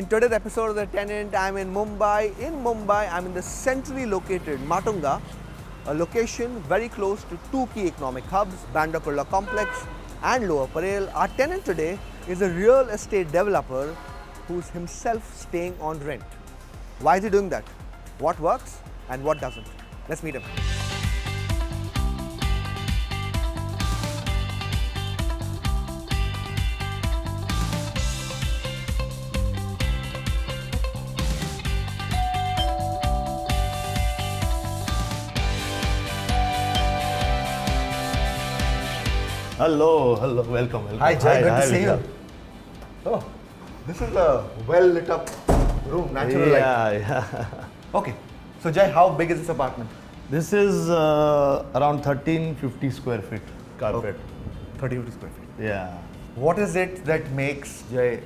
In today's episode of The Tenant, I'm in Mumbai. In Mumbai, I'm in the centrally located Matunga, a location very close to two key economic hubs, Bandra Kurla Complex and Lower Parel. Our tenant today is a real estate developer who's himself staying on rent. Why is he doing that? What works and what doesn't? Let's meet him. Hello, welcome. Hi Jay, good to see you. Vijay. Oh, this is a well lit up room, natural light. Yeah. Okay, so Jay, how big is this apartment? This is around 1350 square feet carpet. 30-50 square feet. Yeah. What is it that makes Jay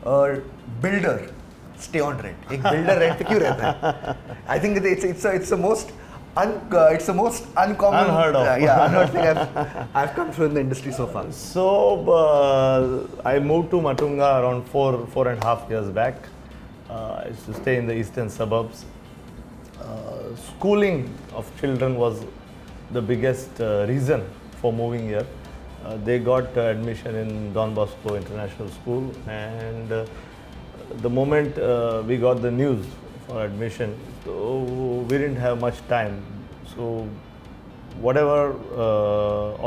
a builder stay on rent? एक builder rent पे क्यों रहता है? I think it's the most uncommon, Unheard of. unheard thing I've come through in the industry so far. So I moved to Matunga around 4.5 years back. I used to stay in the eastern suburbs. Schooling of children was the biggest reason for moving here. They got admission in Don Bosco International School, and the moment we got the news for admission, so we didn't have much time. So whatever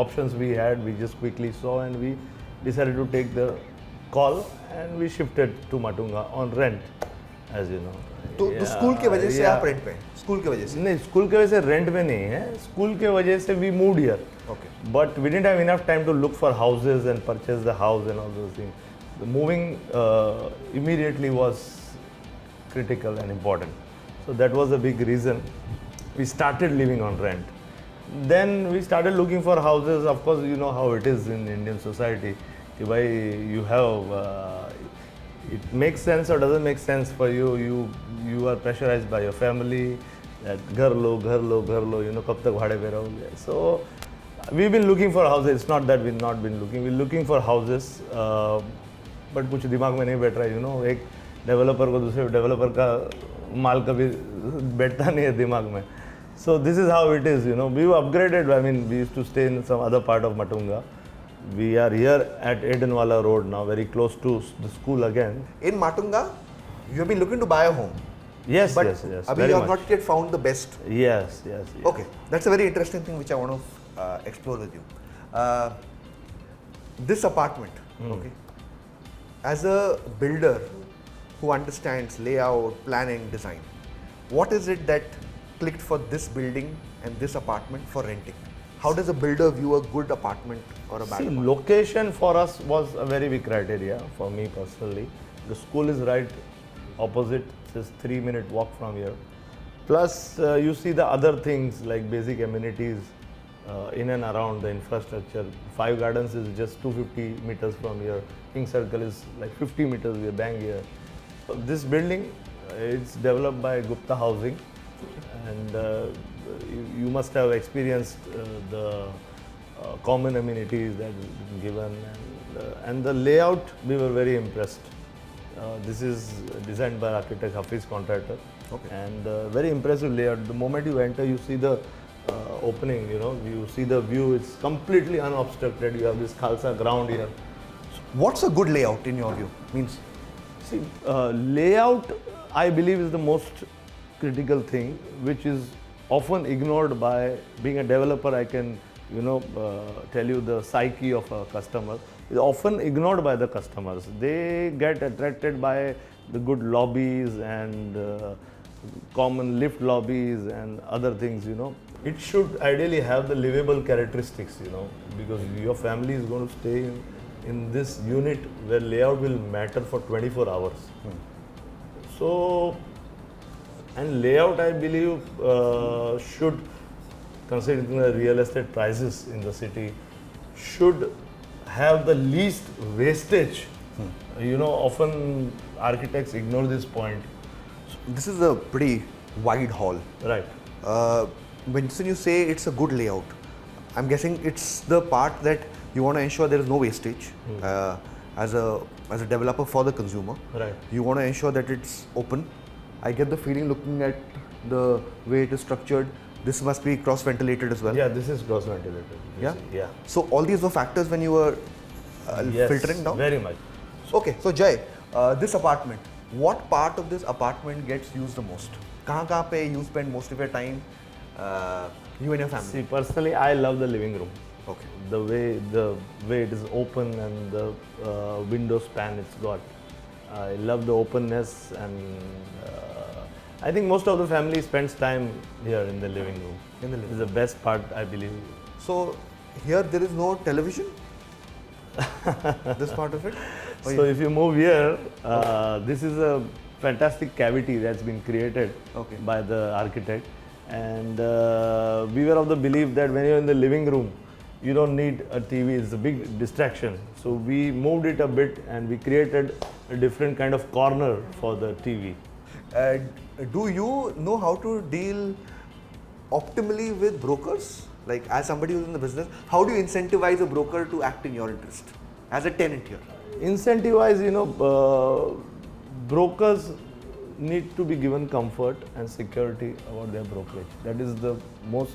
options we had, we just quickly saw, and we decided to take the call, and we shifted to Matunga on rent, as you know. तो school के वजह से आप rent पे हैं? School के वजह से? नहीं, स्कूल के वजह से रेंट पे नहीं है. स्कूल के वजह से we moved here. Okay. But we didn't have enough time to look for houses and purchase the house and all those things. The moving immediately was critical and important. So that was a big reason we started living on rent. Then we started looking for houses. Of course, you know how it is in Indian society. If you have, it makes sense or doesn't make sense for you. You are pressurized by your family that घर लो, you know, कब तक भाड़े पे रहोगे. So we've been looking for houses. It's not that we've not been looking. We're looking for houses, but कुछ दिमाग में नहीं बैठ रहा है. You know, एक डेवलपर को दूसरे डेवलपर का माल कभी बैठता नहीं है दिमाग में. So this is how it is, you know. We've upgraded. I mean, we used to stay in some other part of Matunga. We are here at Edenwala Road now, very close to the school again. In Matunga, you have been looking to buy a home. Yes, but yes. Abhi you have not yet found the best. Yes. Okay, that's a very interesting thing which I want to explore with you. This apartment, okay, as a builder who understands layout, planning, design, what is it that clicked for this building and this apartment for renting? How does a builder view a good apartment or a bad apartment? Location for us was a very big criteria for me personally. The school is right opposite, just 3-minute walk from here. Plus, you see the other things like basic amenities in and around the infrastructure. Five Gardens is just 250 meters from here. King Circle is like 50 meters, we are bang here. So this building, it's developed by Gupta Housing, and you must have experienced the common amenities that is given, and the layout, we were very impressed. This is designed by architect Hafiz Contractor, okay, and very impressive layout. The moment you enter, you see the opening, you know, you see the view, it's completely unobstructed. You have this Khalsa ground here. What's a good layout in your view? See, layout, I believe, is the most critical thing, which is often ignored by being a developer. I can, you know, tell you the psyche of a customer is often ignored by the customers. They get attracted by the good lobbies and common lift lobbies and other things, you know. It should ideally have the livable characteristics, you know, because your family is going to stay in this unit where layout will matter for 24 hours. So, and layout, I believe, should, considering the real estate prices in the city, should have the least wastage. You know, often architects ignore this point. This is a pretty wide hall. Right. When you say it's a good layout, I'm guessing it's the part that you want to ensure there is no wastage. as a developer for the consumer. Right. You want to ensure that it's open. I get the feeling looking at the way it is structured, this must be cross ventilated as well. Yeah, this is cross ventilated. Yeah? Yeah. So all these were factors when you were Yes, filtering down? very much. Okay, so Jay, this apartment, what part of this apartment gets used the most? Kahan pe you spend most of your time, you and your family? See, personally, I love the living room. Okay. The way it is open and the window span it's got. I love the openness, and I think most of the family spends time here in the living room. In the living It's the best part, I believe. So here there is no television? This part of it? So if you move here, this is a fantastic cavity that's been created by the architect, and we were of the belief that when you're in the living room, you don't need a TV, it's a big distraction. So we moved it a bit and we created a different kind of corner for the TV. Do you know how to deal optimally with brokers? Like as somebody who's in the business, how do you incentivize a broker to act in your interest as a tenant here? Incentivize, brokers need to be given comfort and security about their brokerage. That is the most,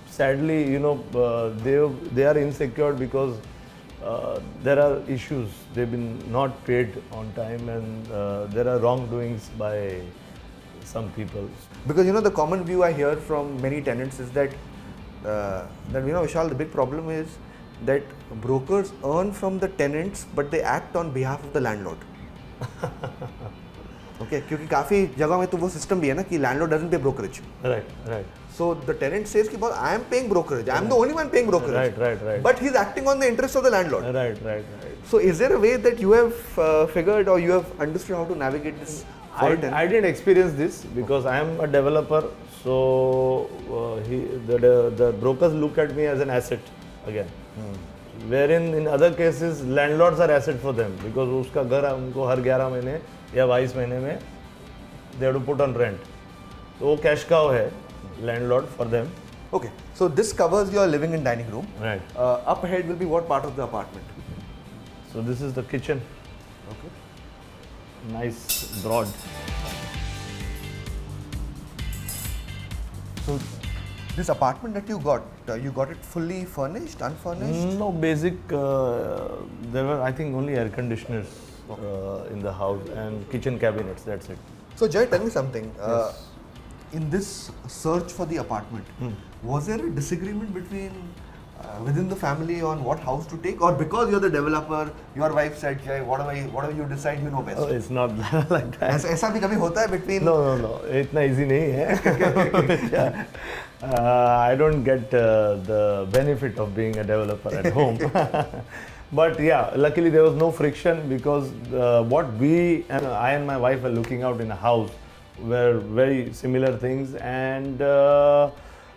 sadly, they are insecure because there are issues. They've been not paid on time, and there are wrongdoings by some people. Because the common view I hear from many tenants is that Vishal, the big problem is that brokers earn from the tenants, but they act on behalf of the landlord. Okay, क्योंकि काफी जगह में तो वो system भी है ना कि landlord doesn't pay brokerage. Right. So the tenant says कि I am paying brokerage. I am the only one paying brokerage. Right. But he's acting on the interest of the landlord. Right. So is there a way that you have figured or you have understood how to navigate this? I didn't experience this because I am a developer. So the brokers look at me as an asset again. Wherein in other cases landlords are asset for them because उसका घर उनको हर 11 महीने या 22 महीने में they have to put on rent. So वो cash cow है landlord for them. Okay, so this covers your living and dining room. Right. Up ahead will be what part of the apartment? So this is the kitchen. Okay. Nice broad. So this apartment that you got it fully furnished, unfurnished? No, basic. There were, I think, only air conditioners in the house and kitchen cabinets. That's it. So Jay, tell me something. Yes. In this search for the apartment, was there a disagreement between within the family on what house to take, or because you're the developer, your wife said, Jay, whatever you decide, you know best? Oh, it's not like that. ऐसा भी कभी होता है between? No. इतना easy नहीं है. I don't get the benefit of being a developer at home. But yeah, luckily there was no friction because what I and my wife were looking out in a house were very similar things, and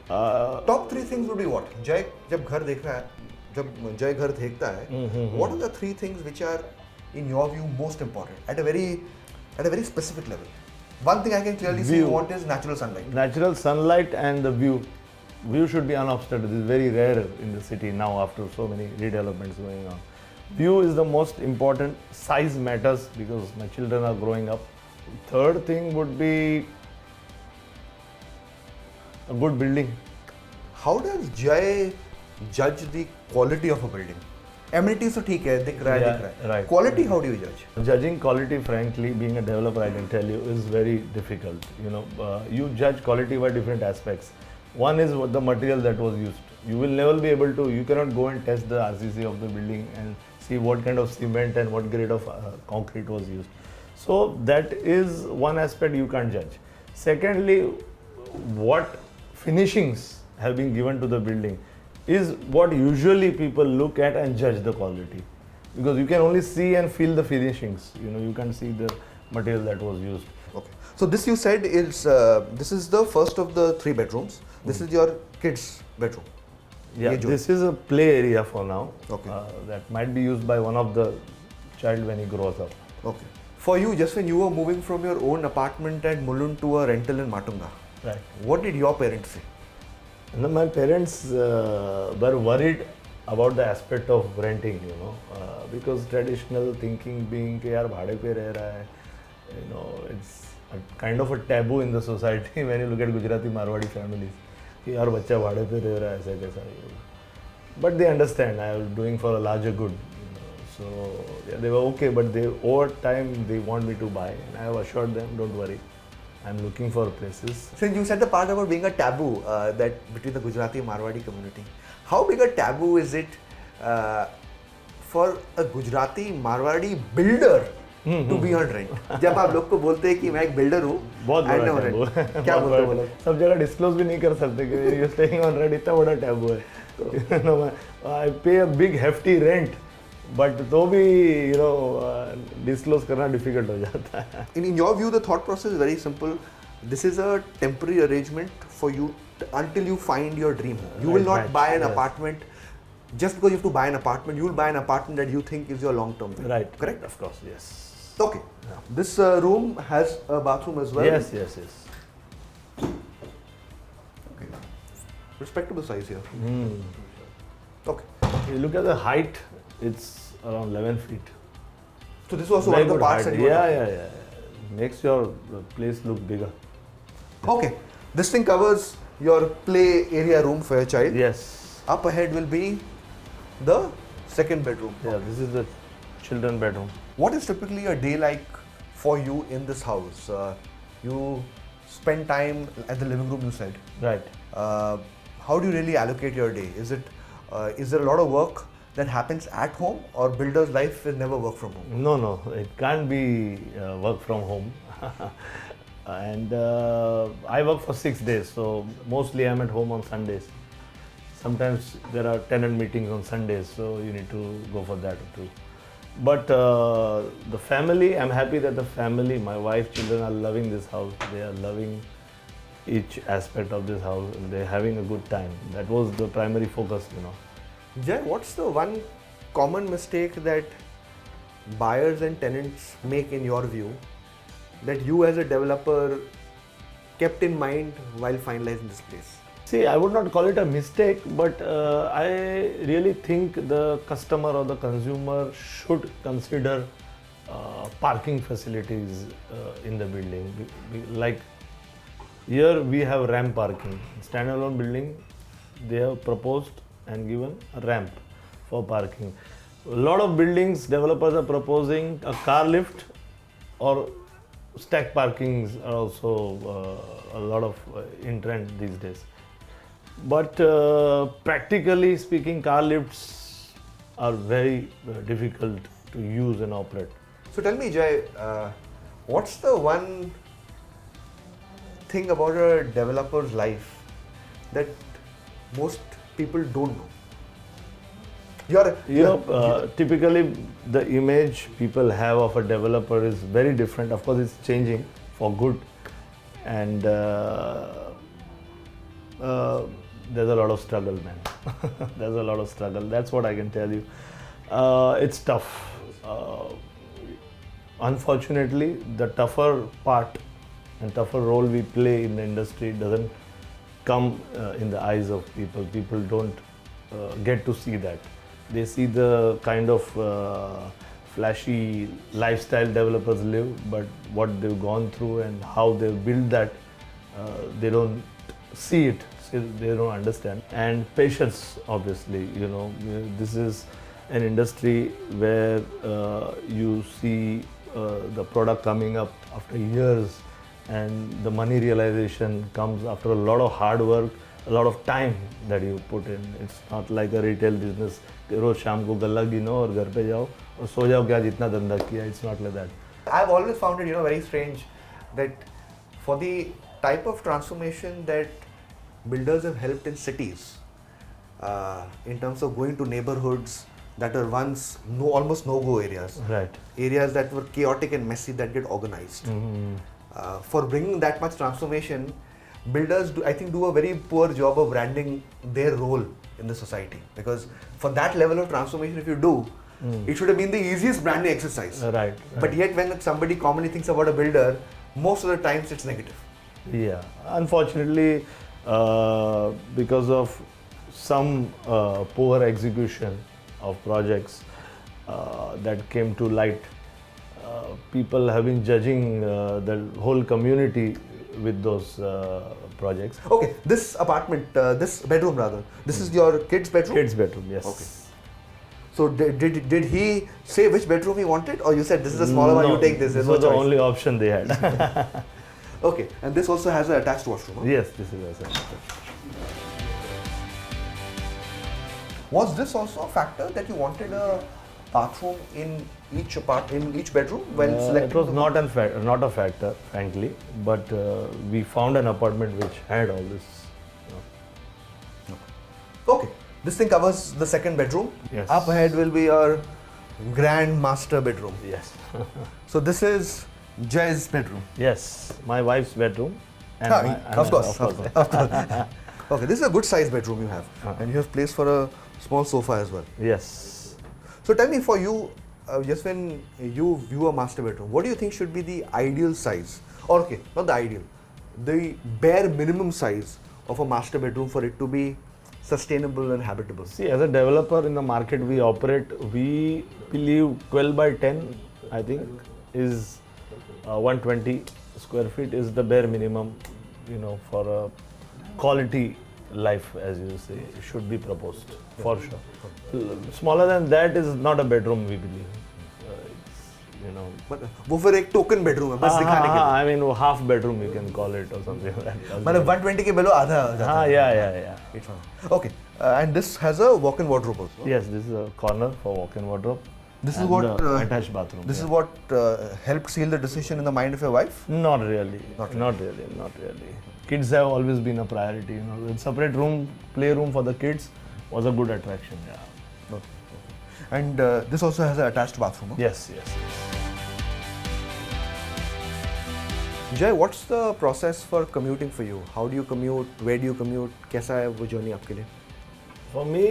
top 3 things would be what? Jay, जब घर देख रहा है, जब Jay घर देखता है, what are the 3 things which are in your view most important at a very specific level? One thing I can clearly see you want is natural sunlight. Natural sunlight and the view. View should be unobstructed. This is very rare in the city now after so many redevelopments going on. View is the most important. Size matters because my children are growing up. Third thing would be a good building. How does Jay judge the quality of a building? Amenities तो ठीक है, दिख रहा है. Right. Quality, how do you judge? Judging quality, frankly, being a developer, I can tell you, is very difficult. You judge quality by different aspects. One is the material that was used. You will never be able to. You cannot go and test the RCC of the building and see what kind of cement and what grade of concrete was used. So that is one aspect you can't judge. Secondly, what finishings have been given to the building is what usually people look at and judge the quality, because you can only see and feel the finishings. You can't see the material that was used. Okay. So this you said is this is the first of the 3 bedrooms. This is your kids' bedroom. Yeah, this is a play area for now. Okay. That might be used by one of the child when he grows up. Okay. For you, just when you were moving from your own apartment at Mulund to a rental in Matunga, Right. what did your parents say? And my parents were worried about the aspect of renting, because traditional thinking being कि यार भाड़े पे रह रहा है, it's a kind of a taboo in the society when you look at Gujarati Marwadi families कि यार बच्चा भाड़े पे रह रहा है ऐसा कैसा. But they understand I was doing for a larger good. So yeah, they were okay, but over time they want me to buy, and I have assured them, don't worry, I'm looking for places. Since you said the part about being a taboo that between the Gujarati Marwadi community, how big a taboo is it for a Gujarati Marwadi builder to be on rent? जब आप लोग को बोलते हैं कि मैं एक builder हूँ, बहुत बड़ा टैबू है. क्या बोलते हैं वो लोग? सब जगह डिस्क्लोज भी नहीं कर सकते कि you're staying on rent, इतना बड़ा टैबू है. I pay a big hefty rent, but तो भी डिस्क्लोज करना डिफिकल्ट हो जाता है. In your view, the thought process is very simple. This is a temporary arrangement for you until you find your dream. You will not buy an apartment just because you have to buy an apartment. You will buy an apartment that you think is your long-term dream. Right. Correct? Of course, yes. Okay. Yeah. This room has a bathroom as well. Yes. Okay. Respectable size here. Okay. You look at the height, it's around 11 feet. So this was also one of the parts that you were talking. Yeah. Makes your place look bigger. Okay. This thing covers your play area room for your child. Yes. Up ahead will be the second bedroom. Yeah, this is the children bedroom. What is typically a day like for you in this house? You spend time at the living room, you said. Right. How do you really allocate your day? Is there a lot of work that happens at home, or builder's life is never work from home? No, it can't be work from home. And I work for 6 days, so mostly I'm at home on Sundays. Sometimes there are tenant meetings on Sundays, so you need to go for that too. But the family, I'm happy that the family, my wife, children are loving this house. They are loving each aspect of this house and they're having a good time. That was the primary focus, Jay, what's the one common mistake that buyers and tenants make in your view that you as a developer kept in mind while finalizing this place? See, I would not call it a mistake, but I really think the customer or the consumer should consider parking facilities in the building. Like here we have ramp parking. Standalone building, they have proposed and given a ramp for parking. A lot of buildings, developers are proposing a car lift or stack parkings are also a lot of in trend these days. But practically speaking, car lifts are very difficult to use and operate. So tell me, Jay, what's the one thing about a developer's life that most people don't know? Typically the image people have of a developer is very different. Of course, it's changing for good, and there's a lot of struggle, man. There's a lot of struggle. That's what I can tell you. It's tough. Unfortunately, the tougher part and tougher role we play in the industry doesn't come in the eyes of people. People don't get to see that. They see the kind of flashy lifestyle developers live, but what they've gone through and how they've built that, they don't see it. They don't understand. And patience, obviously, this is an industry where you see the product coming up after years, and the money realization comes after a lot of hard work, a lot of time that you put in. It's not like a retail business. रोज शाम को गल्ला गिनो और घर पे जाओ और सो जाओ क्या जितना धंधा किया. It's not like that. I've always found it very strange that for the type of transformation that builders have helped in cities, in terms of going to neighborhoods that were once almost no-go areas, right? Areas that were chaotic and messy that get organized. For bringing that much transformation, builders I think do a very poor job of branding their role in the society, because for that level of transformation, if you do, it should have been the easiest branding exercise. Right. But yet when somebody commonly thinks about a builder, most of the times it's negative. Yeah, unfortunately, because of some poor execution of projects that came to light. People have been judging the whole community with those projects. Okay, this apartment, this bedroom rather, this is your kid's bedroom? Kids' bedroom, yes. Okay. So did he say which bedroom he wanted, or you said this is the smaller one, you take this? This There's was no the choice. only option they had. Okay, and this also has an attached washroom. Huh? Yes, this is also. Was this also a factor that you wanted a bathroom in each bedroom when selecting? It was the not a factor, frankly, but we found an apartment which had all this. Okay, this thing covers the second bedroom. Yes. Up ahead will be your grand master bedroom. Yes. So this is Jay's bedroom. Yes, my wife's bedroom. And Of course. Okay, this is a good size bedroom you have, and you have place for a small sofa as well. Yes. So tell me, for you, just when you view a master bedroom, what do you think should be the ideal size? Or okay, not the ideal, the bare minimum size of a master bedroom for it to be sustainable and habitable? See, as a developer in the market we operate, we believe 12 by 10, I think, is 120 square feet is the bare minimum, for a quality life, as you say, should be proposed, for sure. Smaller than that is not a bedroom, we believe. But वो फिर एक token bedroom है बस दिखाने के लिए. I mean, half bedroom you can call it or something like that. मतलब 120 के below आधा हो जाता है. Yeah. Okay, and this has a walk-in wardrobe also. Yes, this is a corner for walk-in wardrobe. This is and what attached bathroom. This is what helped seal the decision in the mind of your wife? Not really. Not really. Kids have always been a priority. A separate room, playroom for the kids was a good attraction. Yeah. Okay. And this also has an attached bathroom. Huh? Yes. Jay, what's the process for commuting for you? How do you commute? Where do you commute? कैसा है वो journey आपके लिए? For me,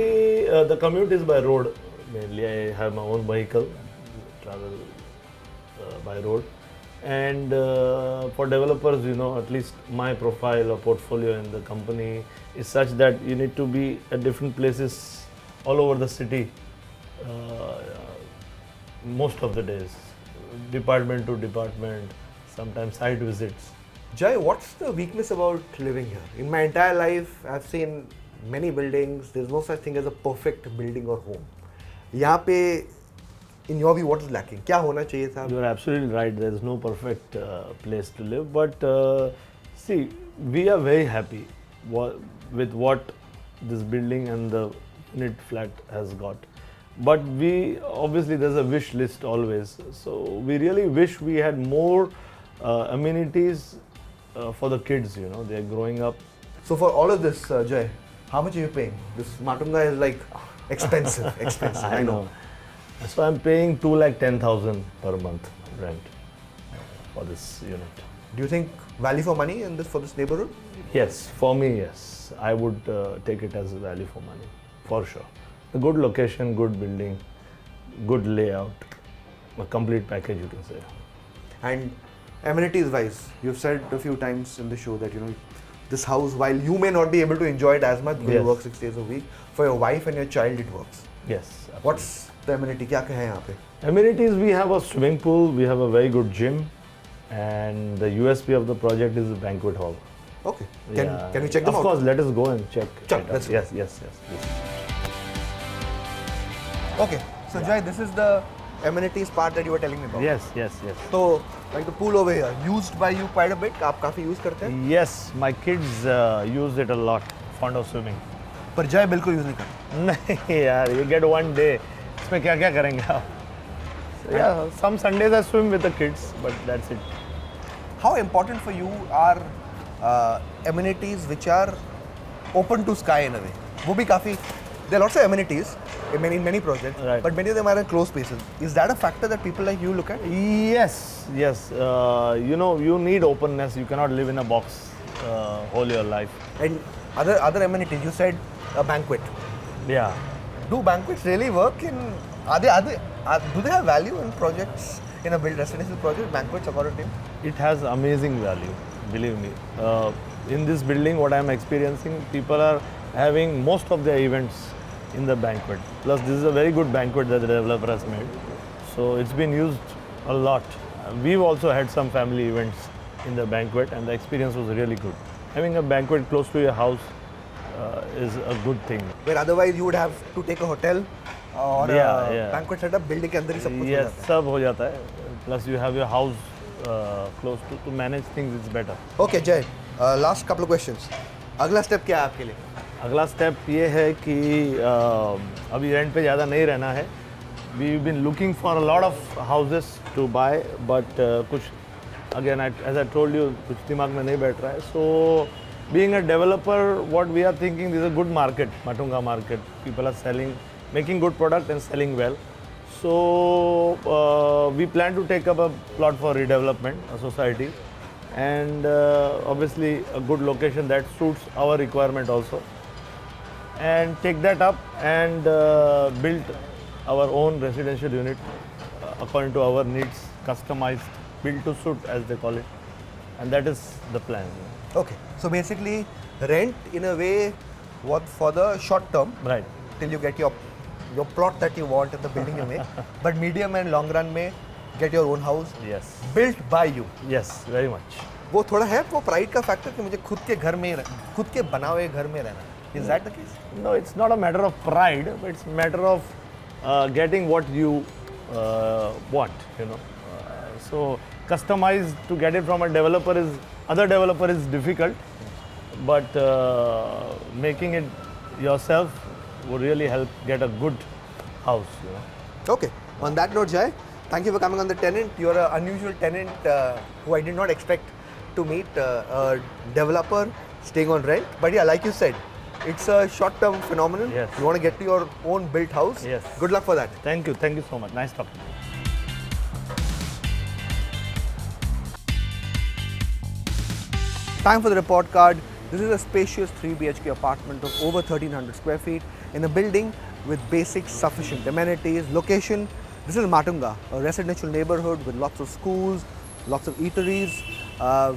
the commute is by road. Mainly, I have my own vehicle, travel by road. And for developers, at least my profile or portfolio in the company is such that you need to be at different places all over the city most of the days, department to department, sometimes site visits. Jay, what's the weakness about living here? In my entire life, I've seen many buildings. There's no such thing as a perfect building or home. यहाँ पे, in your view, what is lacking? क्या होना चाहिए था? You are absolutely right. There is no perfect place to live, but see, we are very happy with what this building and the unit flat has got. But we obviously there's a wish list always. So we really wish we had more amenities for the kids. They are growing up. So for all of this, Jay, how much are you paying? This Matunga is like expensive. I know. So I'm paying 2,10,000 per month rent for this unit. Do you think value for money in for this neighborhood? Yes, for me, yes. I would take it as value for money, for sure. A good location, good building, good layout, a complete package, you can say. And amenities wise, you've said a few times in the show that this house, while you may not be able to enjoy it as much because you work 6 days a week, for your wife and your child it works. Yes. Absolutely. What's the amenity? क्या क्या है यहाँ पे? Amenities, we have a swimming pool, we have a very good gym, and the USP of the project is the banquet hall. Okay. Can we check them out? Of course, let us go and check. Let's go. Yes, please. Okay. So Jay, this is the amenities part that you were telling me about. Yes. So, like the pool over here, used by you quite a bit. आप काफी use करते हैं? Yes, my kids use it a lot. Fond of swimming. पर Jay बिल्कुल use नहीं करता. नहीं यार, you get one day. इसमें क्या करेंगे आप? Yeah, some Sundays I swim with the kids, but that's it. How important for you are amenities which are open to sky in a way? वो भी काफी. There are lots of amenities in many projects, right, but many of them are in closed spaces. Is that a factor that people like you look at? Yes. You need openness. You cannot live in a box whole your life. And other amenities, you said a banquet. Yeah. Do banquets really work in? Do they have value in projects, in a build residential project? Banquets, according to you? It has amazing value. Believe me. In this building, what I am experiencing, people are having most of their events in the banquet. Plus, this is a very good banquet that the developer has made. So it's been used a lot. We've also had some family events in the banquet, and the experience was really good. Having a banquet close to your house is a good thing. Where otherwise you would have to take a hotel or a banquet setup, building के अंदर ही सब कुछ हो Yes, जाता है. सब हो जाता है. Plus you have your house close to manage things. It's better. Okay, Jay, last couple of questions. अगला स्टेप क्या है आपके लिए? अगला स्टेप ये है कि अभी रेंट पे ज़्यादा नहीं रहना है. We've been looking for a lot of houses to buy, but कुछ again as I told you कुछ दिमाग में नहीं बैठ रहा है. So being a developer, what we are thinking, this is a good market, Matunga market. People are selling, making good product and selling well. So we plan to take up a plot for redevelopment, a society, and obviously a good location that suits our requirement also, and take that up and build our own residential unit according to our needs, customized, built to suit as they call it, and that is the plan. Okay, so basically rent in a way what for the short term, Right. till you get your plot that you want and the building you make, but medium and long run में get your own house Yes. built by you. Yes, very much. वो थोड़ा है वो pride का factor कि मुझे खुद के घर में खुद के बना हुए घर में रहना. Is that the case? No, it's not a matter of pride, but it's a matter of getting what you want, you know. So customized to get it from a developer is difficult, but making it yourself would really help get a good house, you know. Okay. On that note, Jai, thank you for coming on the Tenant. You're an unusual tenant who I did not expect to meet. A developer staying on rent, but yeah, like you said, it's a short-term phenomenon. Yes. You want to get to your own built house. Yes. Good luck for that. Thank you so much. Nice talking to you. Time for the report card. This is a spacious 3 BHK apartment of over 1300 square feet in a building with basic sufficient amenities. Location, this is Matunga, a residential neighborhood with lots of schools, lots of eateries,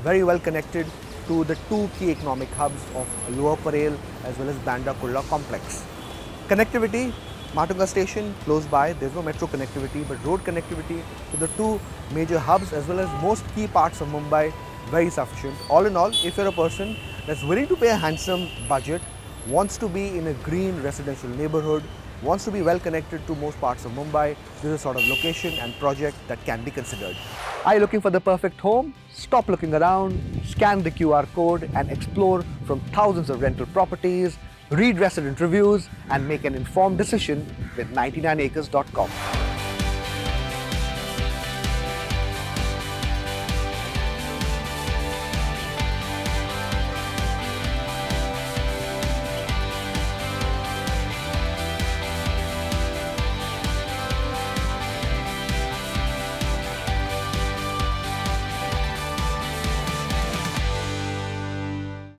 very well connected to the two key economic hubs of Lower Parel as well as Banda Kurla complex. Connectivity, Matunga station close by, there's no metro connectivity, but road connectivity to the two major hubs as well as most key parts of Mumbai, very sufficient. All in all, if you're a person that's willing to pay a handsome budget, wants to be in a green residential neighborhood, wants to be well connected to most parts of Mumbai, this is a sort of location and project that can be considered. Are you looking for the perfect home? Stop looking around, scan the QR code and explore from thousands of rental properties, read resident reviews and make an informed decision with 99acres.com.